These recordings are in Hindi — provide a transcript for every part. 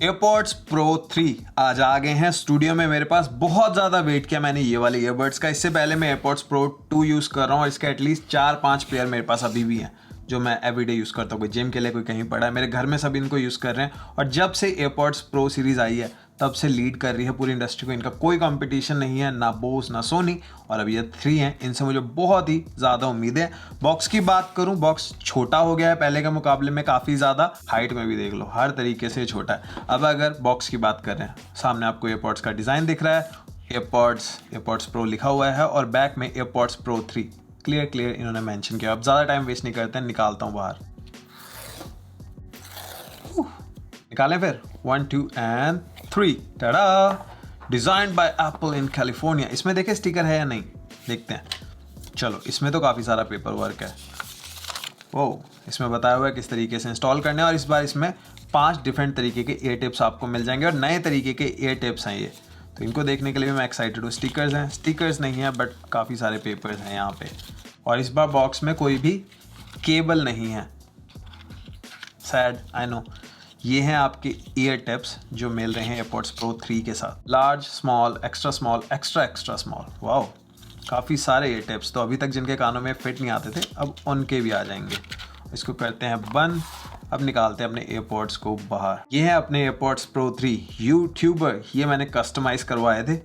एयरपॉड्स प्रो 3 आज आ गए हैं स्टूडियो में। मेरे पास बहुत ज़्यादा वेट किया मैंने ये वाले ईयरबड्स का। इससे पहले मैं एयरपॉड्स प्रो 2 यूज़ कर रहा हूँ और इसके एटलीस्ट 4-5 पेयर मेरे पास अभी भी हैं जो मैं एवरीडे यूज़ करता हूँ। कोई जिम के लिए, कोई कहीं पड़ा है, मेरे घर में सभी इनको यूज़ कर रहे हैं। और जब से एयरपॉड्स प्रो सीरीज़ आई है तब से लीड कर रही है पूरी इंडस्ट्री को। इनका कोई कंपटीशन नहीं है, ना बोस ना सोनी, और अभी ये 3 हैं। इनसे मुझे बहुत ही ज़्यादा उम्मीद है। बॉक्स की बात करूं, बॉक्स छोटा हो गया है पहले के मुकाबले में काफ़ी ज़्यादा। हाइट में भी देख लो, हर तरीके से छोटा है। अब अगर बॉक्स की बात कर रहे हैं, सामने आपको एयरपॉड्स का डिज़ाइन दिख रहा है, एयरपॉड्स प्रो लिखा हुआ है और बैक में एयरपॉड्स प्रो 3 क्लियर इन्होंने मेंशन किया। अब ज़्यादा टाइम वेस्ट नहीं करते हैं, निकालता हूँ बाहर। निकालें फिर 1 2 and 3। Tada, designed bye apple in California. इसमें देखें स्टिकर है या नहीं, देखते हैं। चलो, इसमें तो काफ़ी सारा पेपर वर्क है। वो इसमें बताया हुआ है किस तरीके से इंस्टॉल करने हैं। और इस बार इसमें 5 डिफरेंट तरीके के एयर टिप्स आपको मिल जाएंगे और नए तरीके के एयर टिप्स हैं ये। तो इनको देखने के लिए भी मैं एक्साइटेड हूँ। स्टिकर्स हैं, स्टिकर्स नहीं है बट काफ़ी सारे पेपर्स हैं यहाँ पे। और इस बार बॉक्स में कोई भी केबल नहीं है। Sad, I know. ये हैं आपके ईयर टिप्स जो मिल रहे हैं एयरपॉड्स प्रो 3 के साथ। Large, small, extra small, extra small. Wow, काफ़ी सारे ईयर टिप्स। तो अभी तक जिनके कानों में फिट नहीं आते थे अब उनके भी आ जाएंगे। इसको करते हैं बंद। अब निकालते हैं अपने एयरपॉड्स को बाहर। ये हैं अपने एयरपॉड्स प्रो 3 यूट्यूबर। ये मैंने कस्टमाइज़ करवाए थे।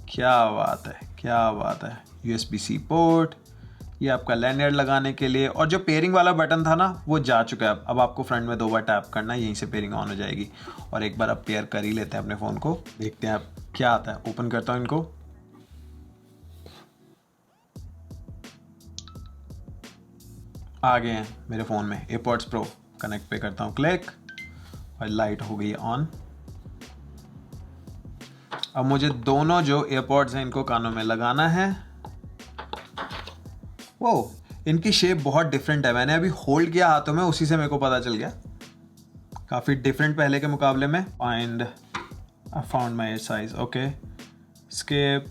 क्या बात है, क्या बात है। USB-C पोर्ट, ये आपका लैंडर्ड लगाने के लिए। और जो पेयरिंग वाला बटन था ना वो जा चुका है। अब आपको फ्रंट में 2 बार टैप करना है, यहीं से पेयरिंग ऑन हो जाएगी। और एक बार अब पेयर कर ही लेते हैं अपने फ़ोन को, देखते हैं अब क्या आता है। ओपन करता हूँ इनको। आ गए हैं मेरे फ़ोन में एयरपॉड्स प्रो। कनेक्ट पे करता हूँ क्लिक और लाइट हो गई ऑन। अब मुझे दोनों जो एयरपॉड्स हैं इनको कानों में लगाना है। वो इनकी शेप बहुत डिफरेंट है। मैंने अभी होल्ड किया हाथों में, उसी से मेरे को पता चल गया काफ़ी डिफरेंट पहले के मुकाबले में। I found my size. Okay, skip,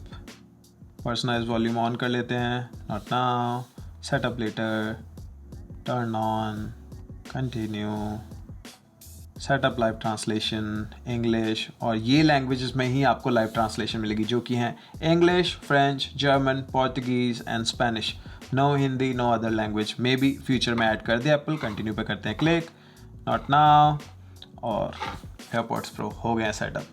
personalize volume on कर लेते हैं। Not now, setup later, turn on, continue, setup live translation, English. और ये लैंग्वेजेस में ही आपको लाइव ट्रांसलेशन मिलेगी जो कि हैं English, French, German, Portuguese and Spanish. No Hindi, no other language. Maybe future में ऐड कर दे एप्पल। कंटिन्यू पे करते हैं क्लिक, नॉट नाउ, और एयरपॉड्स प्रो हो गए सेटअप।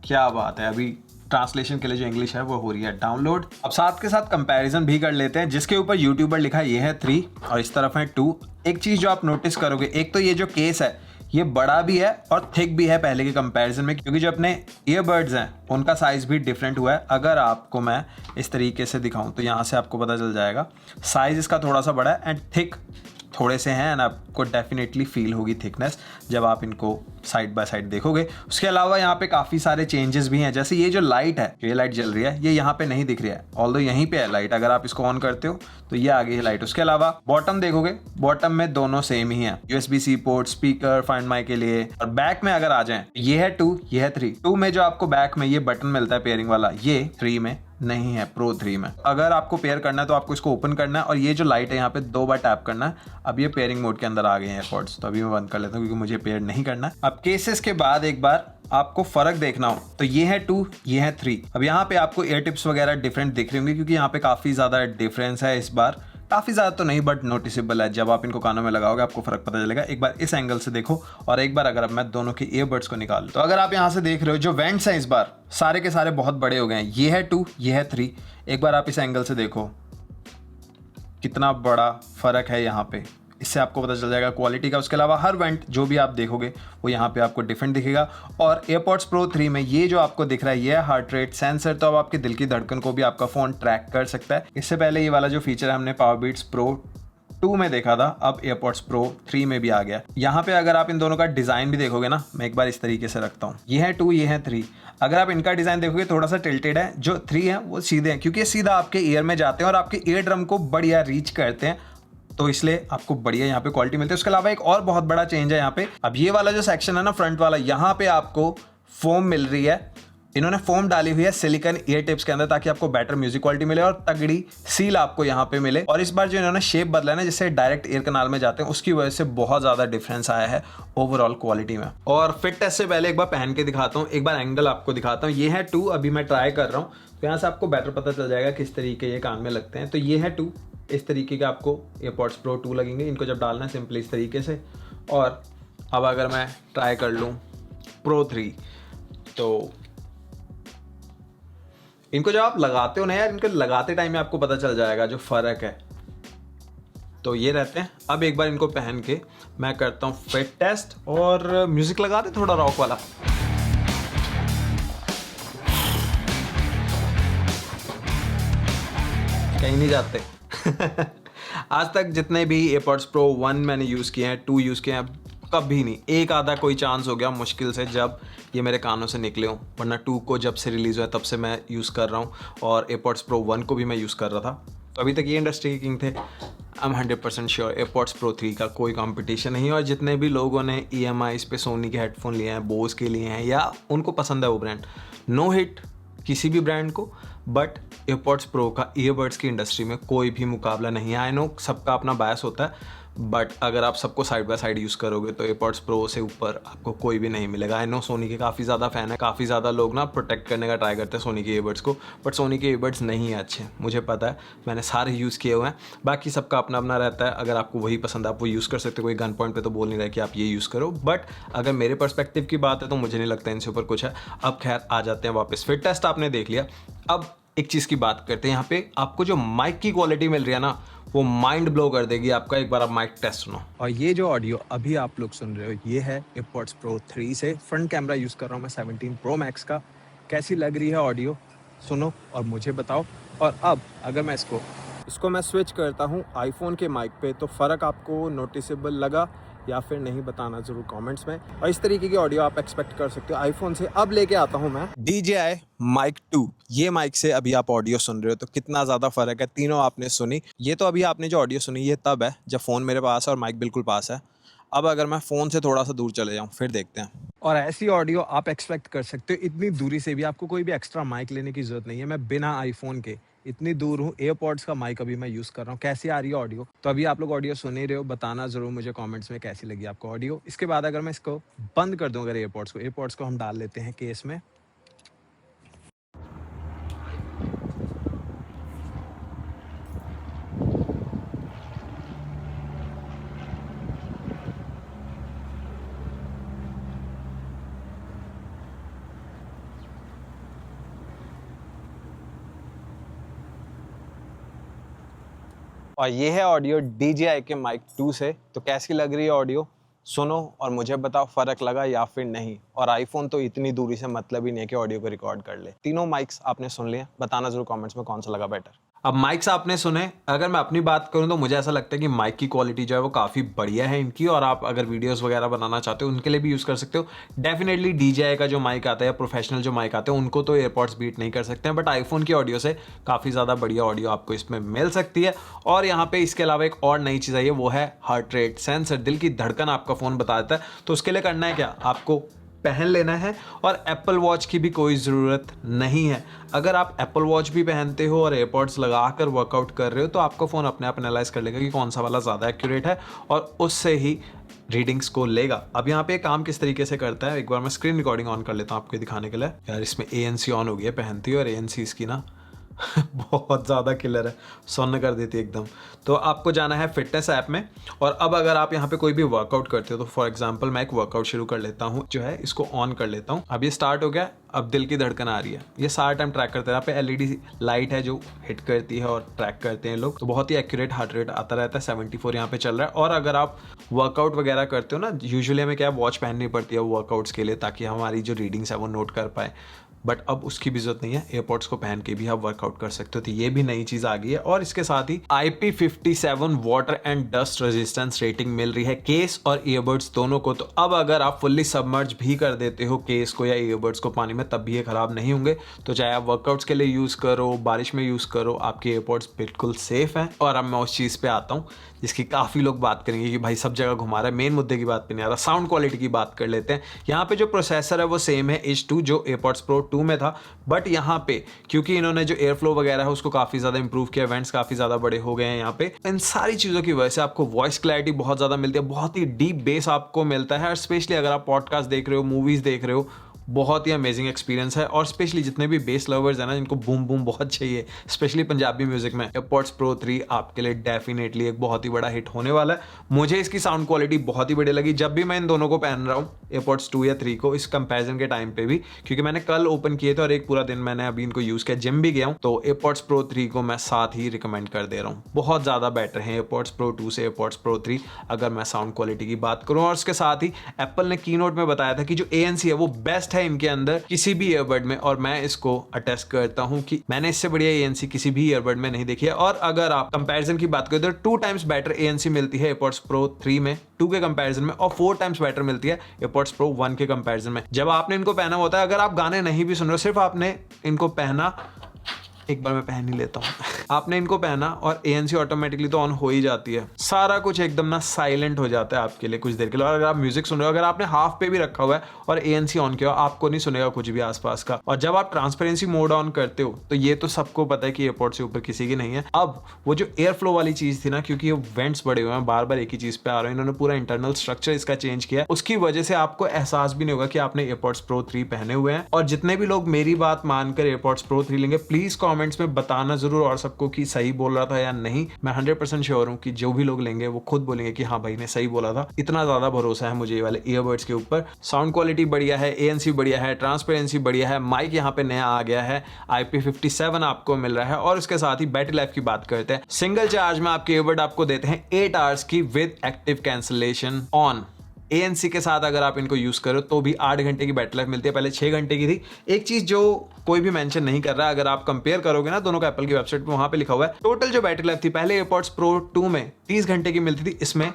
क्या बात है। अभी ट्रांसलेशन के लिए जो इंग्लिश है वो हो रही है डाउनलोड। अब साथ के साथ कंपैरिजन भी कर लेते हैं। जिसके ऊपर यूट्यूबर लिखा है ये है 3 और इस तरफ है 2। एक चीज़ जो आप नोटिस करोगे, एक तो ये जो केस है ये बड़ा भी है और थिक भी है पहले के कंपैरिजन में, क्योंकि जो अपने ईयरबड्स हैं उनका साइज़ भी डिफरेंट हुआ है। अगर आपको मैं इस तरीके से दिखाऊं तो यहाँ से आपको पता चल जाएगा साइज़ इसका थोड़ा सा बड़ा है एंड थिक थोड़े से हैं। एंड आपको डेफिनेटली फील होगी थिकनेस जब आप इनको साइड बाय साइड देखोगे। उसके अलावा यहाँ पे काफ़ी सारे चेंजेस भी हैं। जैसे ये जो लाइट है, ये लाइट जल रही है, ये यहाँ पे नहीं दिख रही है, ऑल्दो यहीं पे है लाइट। अगर आप इसको ऑन करते हो तो ये आ गई है लाइट। उसके अलावा बॉटम देखोगे, बॉटम में दोनों सेम ही है। USB-C port, speaker, find my के लिए। और बैक में अगर आ जाए, ये है 2, ये है 3। 2 में जो आपको बैक में ये बटन मिलता है पेयरिंग वाला, ये 3 में नहीं है, प्रो 3 में। अगर आपको पेयर करना है तो आपको इसको ओपन करना है और ये जो लाइट है यहाँ पे 2 बार टैप करना है। अब ये पेयरिंग मोड के अंदर आ गए हैं एयरपॉड्स, तो अभी मैं बंद कर लेता हूँ क्योंकि मुझे पेयर नहीं करना है। अब केसेस के बाद एक बार आपको फर्क देखना हो तो ये है 2, ये है 3। अब यहाँ पे आपको एयर टिप्स वगैरह डिफरेंट दिख रही होंगी क्योंकि यहाँ पे काफ़ी ज़्यादा डिफरेंस है इस बार। काफ़ी ज़्यादा तो नहीं बट नोटिसेबल है। जब आप इनको कानों में लगाओगे आपको फ़र्क पता चलेगा। एक बार इस एंगल से देखो और एक बार अगर अब मैं दोनों के ईयरबड्स को निकालूं तो अगर आप यहाँ से देख रहे हो जो वेंट्स हैं इस बार सारे के सारे बहुत बड़े हो गए हैं। ये है 2, ये है 3। एक बार आप इस एंगल से देखो कितना बड़ा फ़र्क है यहाँ पे, इससे आपको पता चल जाएगा क्वालिटी का। उसके अलावा हर वेंट जो भी आप देखोगे वो यहाँ पे आपको डिफरेंट दिखेगा। और एयरपॉड्स प्रो 3 में ये जो आपको दिख रहा है ये है हार्ट रेट सेंसर, तो अब आपके दिल की धड़कन को भी आपका फ़ोन ट्रैक कर सकता है। इससे पहले ये वाला जो फीचर है हमने पावर बीट्स प्रो 2 में देखा था, अब एयरपॉड्स प्रो 3 में भी आ गया। यहाँ पे अगर आप इन दोनों का डिज़ाइन भी देखोगे ना, मैं एक बार इस तरीके से रखता हूँ, ये है 2, ये है 3। अगर आप इनका डिज़ाइन देखोगे थोड़ा सा टिल्टेड है, जो 3 है वो सीधे हैं क्योंकि ये सीधा आपके ईयर में जाते हैं और आपके ईयर ड्रम को बढ़िया रीच करते हैं, तो इसलिए आपको बढ़िया यहाँ पे क्वालिटी मिलती है। उसके अलावा एक और बहुत बड़ा चेंज है यहाँ पे। अब ये वाला जो सेक्शन है ना फ्रंट वाला, यहाँ पे आपको फोम मिल रही है इन्होंने फोम डाली हुई है सिलिकॉन ईयर टिप्स के अंदर ताकि आपको बेटर म्यूजिक क्वालिटी मिले और तगड़ी सील आपको यहाँ पे मिले। और इस बार जो इन्होंने शेप बदला है ना, जिससे डायरेक्ट ईयर कनाल में जाते हैं, उसकी वजह से बहुत ज़्यादा डिफरेंस आया है ओवरऑल क्वालिटी में। और फिट टेस्ट से पहले एक बार पहन के दिखाता हूँ, एक बार एंगल आपको दिखाता हूँ। ये है 2, अभी मैं ट्राई कर रहा हूँ, तो यहाँ से आपको बेटर पता चल जाएगा किस तरीके ये कान में लगते हैं। तो ये है 2, इस तरीके के आपको एयरपॉड्स प्रो 2 लगेंगे। इनको जब डालना है सिंपली इस तरीके से। और अब अगर मैं ट्राई कर लूँ प्रो 3, तो इनको जब आप लगाते हो ना यार, इनको लगाते टाइम में आपको पता चल जाएगा जो फ़र्क है। तो ये रहते हैं। अब एक बार इनको पहन के मैं करता हूँ फिट टेस्ट और म्यूज़िक लगा दे थोड़ा रॉक वाला। कहीं नहीं जाते। आज तक जितने भी एयरपॉड्स प्रो 1 मैंने यूज़ किए हैं, 2 यूज़ किए हैं, कभी नहीं, एक आधा कोई चांस हो गया मुश्किल से जब ये मेरे कानों से निकले हों, वरना 2 को जब से रिलीज़ हुआ तब से मैं यूज़ कर रहा हूँ। और एयरपॉड्स प्रो 1 को भी मैं यूज़ कर रहा था, तो अभी तक ये इंडस्ट्री के किंग थे। I am 100% sure AirPods pro 3 का कोई कंपटीशन नहीं है। और जितने भी लोगों ने EMIs पे सोनी के हेडफोन लिए हैं, बोस के लिए हैं, या उनको पसंद है वो ब्रांड, नो हिट किसी भी ब्रांड को, बट एयरपॉड्स प्रो का ईयरबड्स की इंडस्ट्री में कोई भी मुकाबला नहीं है। आई नो सबका अपना बायस होता है, बट अगर आप सबको साइड बाय साइड यूज़ करोगे तो एयरपॉड्स प्रो से ऊपर आपको कोई भी नहीं मिलेगा। आई नो सोनी के काफ़ी ज़्यादा फ़ैन है, काफ़ी ज़्यादा लोग ना प्रोटेक्ट करने का ट्राई करते हैं सोनी के ईयरबड्स को, बट सोनी के ईयरबड्स नहीं है अच्छे, मुझे पता है, मैंने सारे यूज़ किए हुए हैं। बाकी सबका अपना अपना रहता है, अगर आपको वही पसंद है आप वो यूज़ कर सकते हो, कोई गन पॉइंट पे तो बोल नहीं रहा कि आप ये यूज़ करो, बट अगर मेरे पर्सपेक्टिव की बात है तो मुझे नहीं लगता इनसे ऊपर कुछ है। अब खैर आ जाते हैं वापस, फिट टेस्ट आपने देख लिया। अब एक चीज़ की बात करते हैं, यहाँ पे आपको जो माइक की क्वालिटी मिल रही है ना, वो माइंड ब्लो कर देगी आपका। एक बार आप माइक टेस्ट सुनो। और ये जो ऑडियो अभी आप लोग सुन रहे हो, ये है एयरपॉड्स प्रो 3 से। फ्रंट कैमरा यूज़ कर रहा हूँ मैं 17 प्रो मैक्स का। कैसी लग रही है ऑडियो, सुनो और मुझे बताओ। और अब अगर मैं इसको मैं स्विच करता हूँ आईफोन के माइक पे, तो फ़र्क आपको नोटिसेबल लगा या फिर नहीं, बताना ज़रूर कमेंट्स में। और इस तरीके की ऑडियो आप एक्सपेक्ट कर सकते हो आईफोन से। अब लेके आता हूँ मैं DJI Mic 2। ये माइक से अभी आप ऑडियो सुन रहे हो, तो कितना ज़्यादा फ़र्क है। तीनों आपने सुनी, ये तो अभी आपने जो ऑडियो सुनी ये तब है जब फ़ोन मेरे पास है और माइक बिल्कुल पास है। अब अगर मैं फ़ोन से थोड़ा सा दूर चले जाऊँ फिर देखते हैं। और ऐसी ऑडियो आप एक्सपेक्ट कर सकते हो इतनी दूरी से भी। आपको कोई भी एक्स्ट्रा माइक लेने की ज़रूरत नहीं है। मैं बिना आईफोन के इतनी दूर हूँ, एयरपॉड्स का माइक अभी मैं यूज़ कर रहा हूँ। कैसी आ रही है ऑडियो, तो अभी आप लोग ऑडियो सुन ही रहे हो, बताना ज़रूर मुझे कमेंट्स में कैसी लगी आपको ऑडियो। इसके बाद अगर मैं इसको बंद कर दूँ, अगर एयरपॉड्स को हम डाल लेते हैं केस में। और ये है ऑडियो DJI के माइक 2 से। तो कैसी लग रही है ऑडियो, सुनो और मुझे बताओ फ़र्क लगा या फिर नहीं। और आईफोन तो इतनी दूरी से मतलब ही नहीं है कि ऑडियो को रिकॉर्ड कर ले। तीनों माइक्स आपने सुन लिए, बताना ज़रूर कमेंट्स में कौन सा लगा बेटर। अब माइक्स आपने सुने, अगर मैं अपनी बात करूं तो मुझे ऐसा लगता है कि माइक की क्वालिटी जो है वो काफ़ी बढ़िया है इनकी। और आप अगर वीडियोस वगैरह बनाना चाहते हो उनके लिए भी यूज़ कर सकते हो। डेफिनेटली DJI का जो माइक आता है या प्रोफेशनल जो माइक आते हैं उनको तो एयरपॉड्स बीट नहीं कर सकते हैं, बट आईफोन की ऑडियो से काफ़ी ज़्यादा बढ़िया ऑडियो आपको इसमें मिल सकती है। और यहाँ पे इसके अलावा एक और नई चीज़ आई है, वो है हार्ट रेट सेंसर। दिल की धड़कन आपका फ़ोन बता देता है। तो उसके लिए करना है क्या, आपको पहन लेना है। और एप्पल वॉच की भी कोई ज़रूरत नहीं है। अगर आप एप्पल वॉच भी पहनते हो और एयरपॉड्स लगा कर वर्कआउट कर रहे हो, तो आपका फ़ोन अपने आप एनालाइज कर लेगा कि कौन सा वाला ज़्यादा एक्यूरेट है और उससे ही रीडिंग्स को लेगा। अब यहाँ पे काम किस तरीके से करता है, एक बार मैं स्क्रीन रिकॉर्डिंग ऑन कर लेता हूँ आपको दिखाने के लिए। यार इसमें ANC ऑन हो गई है पहनती है, और ANC इसकी ना बहुत ज़्यादा किलर है, सन्न कर देती है एकदम। तो आपको जाना है फिटनेस ऐप में। और अब अगर आप यहाँ पे कोई भी वर्कआउट करते हो, तो फॉर एग्जांपल मैं एक वर्कआउट शुरू कर लेता हूँ, जो है इसको ऑन कर लेता हूँ। अब ये स्टार्ट हो गया। अब दिल की धड़कन आ रही है, ये सारा टाइम ट्रैक करते हैं। यहाँ पे LED लाइट है जो हिट करती है और ट्रैक करते हैं लोग। तो बहुत ही एक्यूरेट हार्ट रेट आता रहता है। 74 यहाँ पे चल रहा है। और अगर आप वर्कआउट वगैरह करते हो ना, यूजुअली हमें क्या वॉच पहननी पड़ती है वर्कआउट्स के लिए, ताकि हमारी जो रीडिंग्स है वो नोट कर पाए, बट अब उसकी भी जरूरत नहीं है। एयरपॉड्स को पहन के भी आप वर्कआउट कर सकते हो। तो ये भी नई चीज आ गई है। और इसके साथ ही IP57 water and dust resistance rating मिल रही है केस और ईयरबड्स दोनों को। तो अब अगर आप फुल्ली सबमर्ज भी कर देते हो केस को या ईयरबड्स को पानी में, तब भी ये खराब नहीं होंगे। तो चाहे आप वर्कआउट्स के लिए यूज करो, बारिश में यूज करो, आपके एयरपॉड्स बिल्कुल सेफ हैं। और अब मैं उस चीज पे आता हूँ जिसकी काफ़ी लोग बात करेंगे कि भाई सब जगह घुमा रहा है, मेन मुद्दे की बात पे नहीं आ रहा। साउंड क्वालिटी की बात कर लेते हैं। यहाँ पे जो प्रोसेसर है वो सेम है H2 जो एयरपॉड्स प्रो 2 में था, बट यहाँ पे क्योंकि इन्होंने जो एयर फ्लो वगैरह है उसको काफ़ी ज़्यादा इंप्रूव किया, वेंट्स काफ़ी ज़्यादा बड़े हो गए हैं यहाँ पे, इन सारी चीज़ों की वजह से आपको वॉइस क्लैरिटी बहुत ज़्यादा मिलती है, बहुत ही डीप बेस आपको मिलता है। और स्पेशली अगर आप पॉडकास्ट देख रहे हो, मूवीज़ देख रहे हो, बहुत ही अमेजिंग एक्सपीरियंस है। और स्पेशली जितने भी बेस लवर्स हैं ना, जिनको बूम बूम बहुत चाहिए, स्पेशली पंजाबी म्यूजिक में, एयरपॉड्स प्रो 3 आपके लिए डेफिनेटली एक बहुत ही बड़ा हिट होने वाला है। मुझे इसकी साउंड क्वालिटी बहुत ही बढ़िया लगी जब भी मैं इन दोनों को पहन रहा हूँ, एयरपॉड्स 2 या 3 को, इस कंपैरिजन के टाइम पे भी, क्योंकि मैंने कल ओपन किए थे और एक पूरा दिन मैंने अभी इनको यूज़ किया, जिम भी गया हूँ, तो एयरपॉड्स प्रो 3 को मैं साथ ही रिकमेंड कर दे रहा हूँ। बहुत ज़्यादा बेटर है एयरपॉड्स प्रो 2 से एयरपॉड्स प्रो 3 अगर मैं साउंड क्वालिटी की बात करूँ। और उसके साथ ही एप्पल ने कीनोट में बताया था कि जो ANC है वो बेस्ट है इनके अंदर किसी भी ईयरबड में, और मैं इसको अटेस्ट करता हूं कि मैंने इससे बढ़िया ANC किसी भी ईयरबड में नहीं देखी है। और अगर आप कंपैरिजन की बात करें तो 2 टाइम्स बेटर ANC मिलती है एयरपॉड्स प्रो 3 में 2 के कंपैरिजन में, और 4 टाइम्स बेटर मिलती है एयरपॉड्स प्रो 1 के कंपैरिजन में। जब आपने इनको पहना होता है, अगर आप गाने नहीं भी सुन रहे हो, सिर्फ आपने इनको पहना, एक बार मैं पहन ही लेता हूँ आपने इनको पहना और ANC ऑटोमेटिकली तो ऑन हो ही जाती है, सारा कुछ एकदम ना साइलेंट हो जाता है आपके लिए कुछ देर के लिए। और अगर आप म्यूजिक सुन रहे हो, अगर आपने हाफ पे भी रखा हुआ है और ANC ऑन किया, आपको नहीं सुनेगा कुछ भी आसपास का। और जब आप ट्रांसपेरेंसी मोड ऑन करते हो, तो ये तो सबको पता है कि एयरपोर्ट से ऊपर किसी की नहीं है। अब वो जो एयर फ्लो वाली चीज थी ना, क्योंकि ये वेंट्स बड़े हुए हैं, बार बार एक ही चीज पे आ रहे हैं, इन्होंने पूरा इंटरनल स्ट्रक्चर इसका चेंज किया, उसकी वजह से आपको एहसास भी नहीं होगा कि आपने एयरपोर्ट्स प्रो 3 पहने हुए हैं। और जितने भी लोग मेरी बात मानकर एयरपोर्ट्स प्रो 3 लेंगे, प्लीज कॉमेंट्स में बताना जरूर और सबको कि सही बोल रहा था या नहीं। मैं 100% श्योर हूं कि जो भी लोग लेंगे वो खुद बोलेंगे कि हाँ भाई ने सही बोला था। इतना ज्यादा भरोसा है मुझे ये वाले ईयरबड्स के ऊपर। साउंड क्वालिटी बढ़िया है, ANC बढ़िया है, ट्रांसपेरेंसी बढ़िया है, माइक यहाँ पे नया आ गया है, IP57 आपको मिल रहा है। और उसके साथ ही बैटरी लाइफ की बात करते हैं, सिंगल चार्ज में आपके ईयरबड आपको देते हैं 8 आवर्स की with active cancellation on. ANC के साथ अगर आप इनको यूज करो तो भी 8 घंटे की बैटरी लाइफ मिलती है, पहले 6 घंटे की थी। एक चीज जो कोई भी मेंशन नहीं कर रहा, अगर आप कंपेयर करोगे ना दोनों का एप्पल की वेबसाइट पे, वहां पे लिखा हुआ है टोटल जो बैटरी लाइफ थी पहले एयरपॉड्स प्रो 2 में 30 घंटे की मिलती थी, इसमें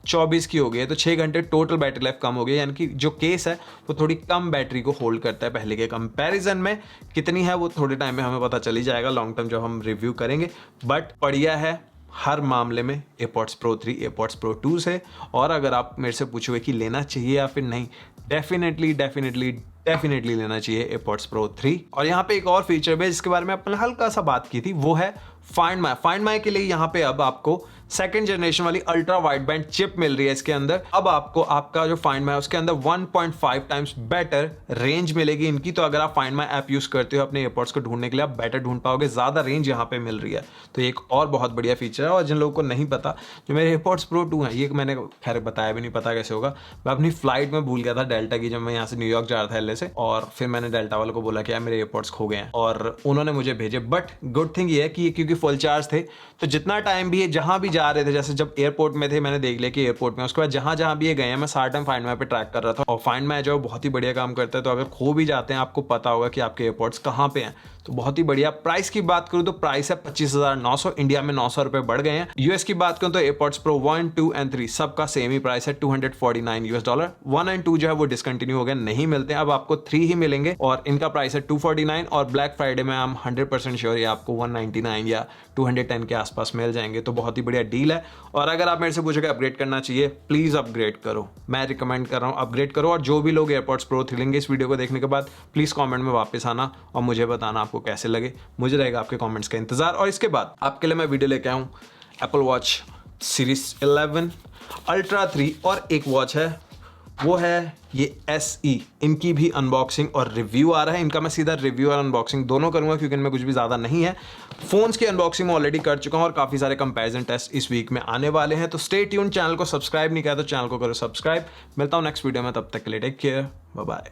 24 की हो गई है, तो 6 घंटे टोटल बैटरी लाइफ कम हो गई। यानी कि जो केस है वो थोड़ी कम बैटरी को होल्ड करता है पहले के कंपैरिजन में। कितनी है वो थोड़े टाइम में हमें पता चली जाएगा, लॉन्ग टर्म जब हम रिव्यू करेंगे, बट बढ़िया है हर मामले में एयरपॉड्स प्रो 3 एयरपॉड्स प्रो 2 से। और अगर आप मेरे से पूछोगे कि लेना चाहिए या फिर नहीं, डेफिनेटली लेना चाहिए एयरपॉड्स प्रो 3। और यहाँ पे एक और फीचर है जिसके बारे में अपने हल्का सा बात की थी, वो है फाइंड माई के लिए यहाँ पे अब आपको सेकंड जनरेशन वाली अल्ट्रा वाइड बैंड चिप मिल रही है इसके अंदर। अब आपको आपका जो फाइंड माई उसके अंदर 1.5 टाइम्स बेटर रेंज मिलेगी इनकी। तो अगर आप फाइंड माई ऐप यूज करते हो अपने एयरपोर्ट्स को ढूंढने के लिए, आप बेटर ढूंढ पाओगे, ज्यादा रेंज यहाँ पे मिल रही है। तो एक और बहुत बढ़िया फीचर है। और जिन लोगों को नहीं पता, जो मेरे एयरपोर्ट्स प्रो 2 है, ये मैंने खैर बताया भी नहीं, पता कैसे होगा, मैं अपनी फ्लाइट में भूल गया था डेल्टा की, जब मैं यहाँ से न्यूयॉर्क जा रहा था LA से, और फिर मैंने डेल्टा वालों को बोला कि यार मेरे एयरपोर्ट्स खो गए हैं, और उन्होंने मुझे भेजे। बट गुड थिंग ये है कि क्योंकि फुल चार्ज थे, तो जितना टाइम भी ये जहां भी जा रहे थे, जैसे जब एयरपोर्ट में थे मैंने देख लिया कि एयरपोर्ट में, उसके बाद जहां जहां भी ये गए हैं मैं सारा टाइम फाइंड माई पे ट्रैक कर रहा था। और फाइंड माई जो बहुत ही बढ़िया काम करता है, तो अगर खो भी जाते हैं आपको पता होगा कि आपके एयरपोर्ट्स कहाँ पे हैं, तो बहुत ही बढ़िया। प्राइस की बात करूं तो प्राइस है 25,900, इंडिया में 900 रुपए बढ़ गए हैं। यूएस की बात करूं तो एयरपोर्ट्स प्रो 1, 2 एंड 3 सबका सेम ही प्राइस है, $249। 1 एंड 2 जो है वो डिसकंटिन्यू हो गए, नहीं मिलते हैं, अब आपको 3 ही मिलेंगे और इनका प्राइस है 249। और ब्लैक फ्राइडे में हम 100% श्योर ये आपको 199 या 210 के आसपास मिल जाएंगे, तो बहुत ही बढ़िया डील है। और अगर आप मेरे से पूछोगे अपग्रेड करना चाहिए, प्लीज अपग्रेड करो, मैं रिकमेंड कर रहा हूँ अपग्रेड करो। और जो भी लोग एयरपोर्ट्स प्रो 3 लेंगे इस वीडियो को देखने के बाद, प्लीज कमेंट में वापस आना और मुझे बताना आपको कैसे लगे, मुझे रहेगा आपके कमेंट्स का इंतजार। और इसके बाद आपके लिए मैं वीडियो लेके आऊँ एप्पल वॉच सीरीज 11 अल्ट्रा 3, और एक वॉच है वो है ये SE, इनकी भी अनबॉक्सिंग और रिव्यू आ रहा है। इनका मैं सीधा रिव्यू और अनबॉक्सिंग दोनों करूंगा क्योंकि इनमें कुछ भी ज़्यादा नहीं है। फोन्स की अनबॉक्सिंग मैं ऑलरेडी कर चुका हूं और काफ़ी सारे कंपैरिजन टेस्ट इस वीक में आने वाले हैं, तो स्टे ट्यून। चैनल को सब्सक्राइब नहीं किया तो चैनल को करो सब्सक्राइब। मिलता हूं नेक्स्ट वीडियो में, तब तक के लिए टेक केयर, बाय बाय।